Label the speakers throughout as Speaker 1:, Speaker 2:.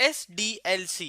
Speaker 1: SDLC,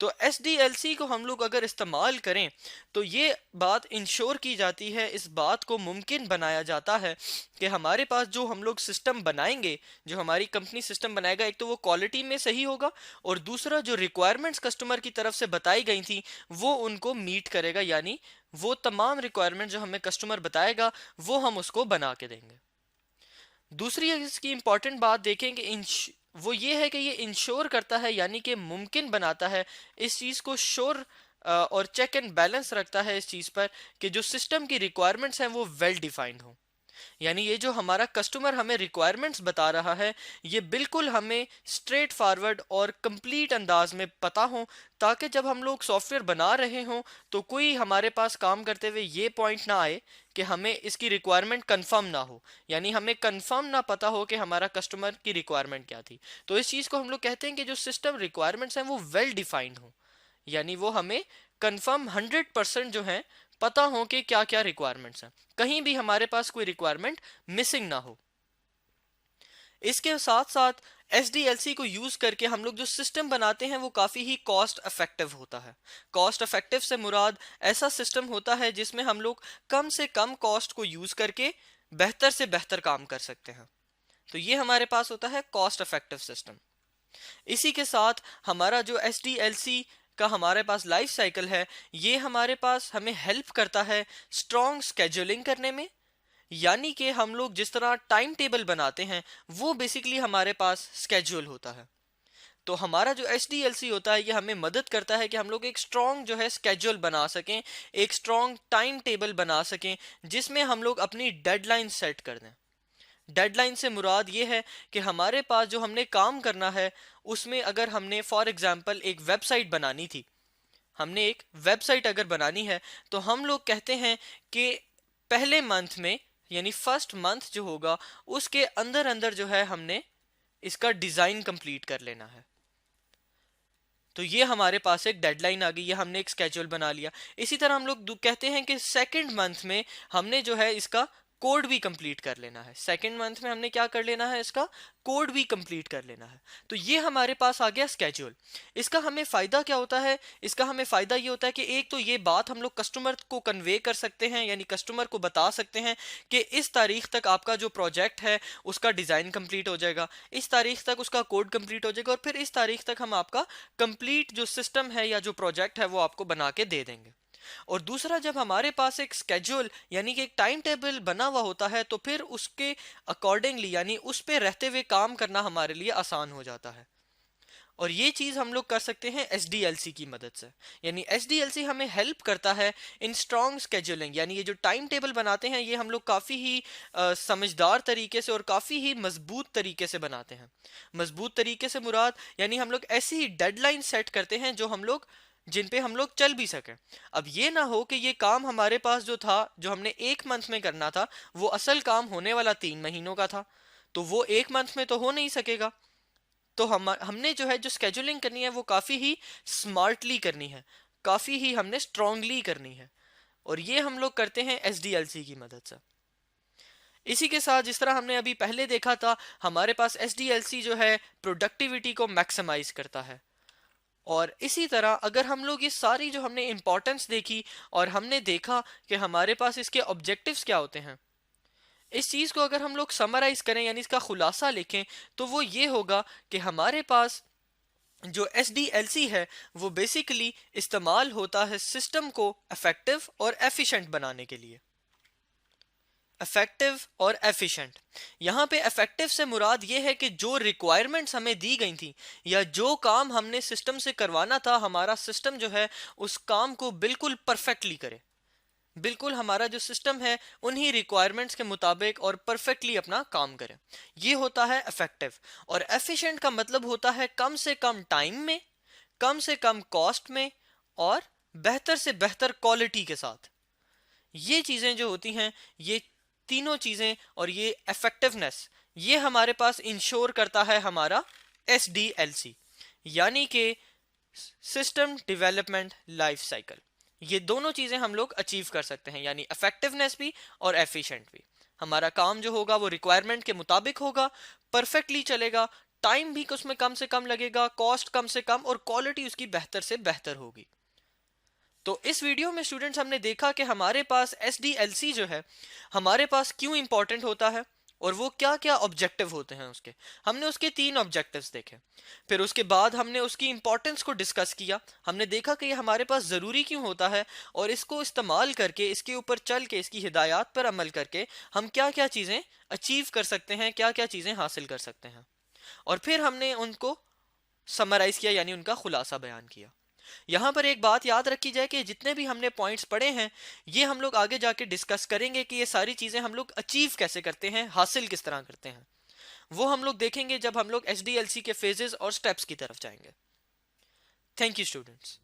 Speaker 1: تو S D L C کو ہم لوگ اگر استعمال کریں تو یہ بات انشور کی جاتی ہے، اس بات کو ممکن بنایا جاتا ہے کہ ہمارے پاس جو ہم لوگ سسٹم بنائیں گے، جو ہماری کمپنی سسٹم بنائے گا، ایک تو وہ کوالٹی میں صحیح ہوگا، اور دوسرا جو ریکوائرمنٹس کسٹمر کی طرف سے بتائی گئی تھی وہ ان کو میٹ کرے گا، یعنی وہ تمام ریکوائرمنٹ جو ہمیں کسٹمر بتائے گا وہ ہم اس کو بنا کے دیں گے۔ دوسری اس کی امپورٹنٹ بات دیکھیں کہ وہ یہ ہے کہ یہ انشور کرتا ہے، یعنی کہ ممکن بناتا ہے اس چیز کو شور اور چیک اینڈ بیلنس رکھتا ہے اس چیز پر کہ جو سسٹم کی ریکوائرمنٹس ہیں وہ ویل ڈیفائنڈ ہوں، یعنی یہ جو ہمارا کسٹمر ہمیں ریکوائرمنٹس بتا رہا ہے یہ بالکل ہمیں اسٹریٹ فارورڈ اور کمپلیٹ انداز میں پتا ہو، تاکہ جب ہم لوگ سافٹ ویئر بنا رہے ہوں تو کوئی ہمارے پاس کام کرتے ہوئے یہ پوائنٹ نہ آئے کہ ہمیں اس کی ریکوائرمنٹ کنفرم نہ ہو، یعنی ہمیں کنفرم نہ پتا ہو کہ ہمارا کسٹمر کی ریکوائرمنٹ کیا تھی۔ تو اس چیز کو ہم لوگ کہتے ہیں کہ جو سسٹم ریکوائرمنٹس ہیں وہ ویل ڈیفائنڈ ہوں، یعنی وہ ہمیں کنفرم 100% جو ہیں پتا ہو کہ کیا کیا ریکوائرمنٹس ہیں، کہیں بھی ہمارے پاس کوئی ریکوائرمنٹ مسنگ نہ ہو۔ اس کے ساتھ ساتھ ایس ڈی ایل سی کو یوز کر کے ہم لوگ جو سسٹم بناتے ہیں وہ کافی ہی کاسٹ افیکٹو ہوتا ہے۔ کاسٹ افیکٹو سے مراد ایسا سسٹم ہوتا ہے جس میں ہم لوگ کم سے کم کاسٹ کو یوز کر کے بہتر سے بہتر کام کر سکتے ہیں، تو یہ ہمارے پاس ہوتا ہے کاسٹ افیکٹو سسٹم۔ اسی کے ساتھ ہمارا جو ایس ڈی ایل سی کا ہمارے پاس لائف سائیکل ہے، یہ ہمارے پاس ہمیں ہیلپ کرتا ہے اسٹرانگ اسکیجولنگ کرنے میں، یعنی کہ ہم لوگ جس طرح ٹائم ٹیبل بناتے ہیں وہ بیسیکلی ہمارے پاس اسکیجول ہوتا ہے۔ تو ہمارا جو ایس ڈی ایل سی ہوتا ہے یہ ہمیں مدد کرتا ہے کہ ہم لوگ ایک اسٹرانگ جو ہے اسکیجول بنا سکیں، ایک اسٹرانگ ٹائم ٹیبل بنا سکیں جس میں ہم لوگ اپنی ڈیڈ لائن سیٹ کر دیں۔ ڈیڈ لائن سے مراد یہ ہے کہ ہمارے پاس جو ہم نے کام کرنا ہے اس میں اگر ہم نے فار ایگزامپل ایک ویب سائٹ بنانی تھی، ہم نے ایک ویب سائٹ اگر بنانی ہے تو ہم لوگ کہتے ہیں کہ پہلے منتھ میں، یعنی فرسٹ منتھ جو ہوگا اس کے اندر اندر جو ہے ہم نے اس کا ڈیزائن کمپلیٹ کر لینا ہے۔ تو یہ ہمارے پاس ایک ڈیڈ لائن آ گئی، یہ ہم نے ایک اسکیجول بنا لیا۔ اسی طرح ہم لوگ کہتے ہیں کہ سیکنڈ منتھ میں ہم نے جو ہے اس کا کوڈ بھی کمپلیٹ کر لینا ہے، سیکنڈ منتھ میں ہم نے کیا کر لینا ہے، اس کا کوڈ بھی کمپلیٹ کر لینا ہے۔ تو یہ ہمارے پاس آ گیا اسکیجول۔ اس کا ہمیں فائدہ کیا ہوتا ہے؟ اس کا ہمیں فائدہ یہ ہوتا ہے کہ ایک تو یہ بات ہم لوگ کسٹمر کو کنوے کر سکتے ہیں، یعنی کسٹمر کو بتا سکتے ہیں کہ اس تاریخ تک آپ کا جو پروجیکٹ ہے اس کا ڈیزائن کمپلیٹ ہو جائے گا، اس تاریخ تک اس کا کوڈ کمپلیٹ ہو جائے گا، اور پھر اس تاریخ تک ہم آپ کا کمپلیٹ جو سسٹم ہے یا جو پروجیکٹ ہے وہ آپ کو بنا کے دے دیں گے۔ اور دوسرا، جب ہمارے پاس ایک اسکیجول یعنی کہ ایک ٹائم ٹیبل بنا ہوا ہوتا ہے تو پھر اس کے اکارڈنگلی یعنی اس پہ رہتے ہوئے کام کرنا ہمارے لیے آسان ہو جاتا ہے، اور یہ چیز ہم لوگ کر سکتے ہیں ایس ڈی ایل سی کی مدد سے۔ یعنی ایس ڈی ایل سی ہمیں ہیلپ کرتا ہے ان اسٹرانگ اسکیجولنگ، یعنی یہ جو ٹائم ٹیبل بناتے ہیں یہ ہم لوگ کافی ہی سمجھدار طریقے سے اور کافی ہی مضبوط طریقے سے بناتے ہیں۔ مضبوط طریقے سے مراد یعنی ہم لوگ ایسی ہی ڈیڈ لائن سیٹ کرتے ہیں جو ہم لوگ جن پہ ہم لوگ چل بھی سکیں۔ اب یہ نہ ہو کہ یہ کام ہمارے پاس جو تھا، جو ہم نے ایک منتھ میں کرنا تھا، وہ اصل کام ہونے والا 3 مہینوں کا تھا، تو وہ ایک منتھ میں تو ہو نہیں سکے گا۔ تو ہم نے جو ہے جو اسکیجولنگ کرنی ہے وہ کافی ہی سمارٹلی کرنی ہے، کافی ہی ہم نے اسٹرانگلی کرنی ہے، اور یہ ہم لوگ کرتے ہیں ایس ڈی ایل سی کی مدد سے۔ اسی کے ساتھ جس طرح ہم نے ابھی پہلے دیکھا تھا، ہمارے پاس ایس ڈی ایل سی جو ہے پروڈکٹیوٹی کو میکسیمائز کرتا ہے، اور اسی طرح اگر ہم لوگ یہ ساری جو ہم نے امپورٹنس دیکھی اور ہم نے دیکھا کہ ہمارے پاس اس کے آبجیکٹیوز کیا ہوتے ہیں، اس چیز کو اگر ہم لوگ سمرائز کریں یعنی اس کا خلاصہ لکھیں تو وہ یہ ہوگا کہ ہمارے پاس جو ایس ڈی ایل سی ہے وہ بیسیکلی استعمال ہوتا ہے سسٹم کو افیکٹو اور ایفیشنٹ بنانے کے لیے۔ افیکٹو اور ایفیشنٹ، یہاں پہ افیکٹو سے مراد یہ ہے کہ جو ریکوائرمنٹس ہمیں دی گئی تھی یا جو کام ہم نے سسٹم سے کروانا تھا، ہمارا سسٹم جو ہے اس کام کو بالکل پرفیکٹلی کرے، بالکل ہمارا جو سسٹم ہے انہی ریکوائرمنٹس کے مطابق اور پرفیکٹلی اپنا کام کرے، یہ ہوتا ہے افیکٹو۔ اور ایفیشنٹ کا مطلب ہوتا ہے کم سے کم ٹائم میں، کم سے کم کاسٹ میں، اور بہتر سے بہتر کوالٹی کے ساتھ۔ یہ چیزیں جو ہوتی ہیں، یہ تینوں چیزیں اور یہ افیکٹونیس، یہ ہمارے پاس انشور کرتا ہے ہمارا ایس ڈی ایل سی، یعنی کہ سسٹم ڈیولپمنٹ لائف سائیکل۔ یہ دونوں چیزیں ہم لوگ اچیو کر سکتے ہیں، یعنی افیکٹونیس بھی اور ایفیشنٹ بھی۔ ہمارا کام جو ہوگا وہ ریکوائرمنٹ کے مطابق ہوگا، پرفیکٹلی چلے گا، ٹائم بھی اس میں کم سے کم لگے گا، کاسٹ کم سے کم، اور کوالٹی اس کی بہتر سے بہتر ہوگی۔ تو اس ویڈیو میں اسٹوڈنٹس ہم نے دیکھا کہ ہمارے پاس ایس ڈی ایل سی جو ہے ہمارے پاس کیوں امپورٹنٹ ہوتا ہے اور وہ کیا کیا آبجیکٹو ہوتے ہیں اس کے۔ ہم نے اس کے 3 آبجیکٹیوز دیکھے، پھر اس کے بعد ہم نے اس کی امپورٹنس کو ڈسکس کیا۔ ہم نے دیکھا کہ یہ ہمارے پاس ضروری کیوں ہوتا ہے، اور اس کو استعمال کر کے، اس کے اوپر چل کے، اس کی ہدایات پر عمل کر کے ہم کیا کیا چیزیں اچیو کر سکتے ہیں، کیا کیا چیزیں حاصل کر سکتے ہیں، اور پھر ہم نے ان کو سمرائز کیا، یعنی ان کا خلاصہ بیان کیا۔ یہاں پر ایک بات یاد رکھی جائے کہ جتنے بھی ہم نے پوائنٹس پڑھے ہیں یہ ہم لوگ آگے جا کے ڈسکس کریں گے کہ یہ ساری چیزیں ہم لوگ اچیو کیسے کرتے ہیں، حاصل کس طرح کرتے ہیں، وہ ہم لوگ دیکھیں گے جب ہم لوگ ایس ڈی ایل سی کے فیزز اور سٹیپس کی طرف جائیں گے۔ Thank you students.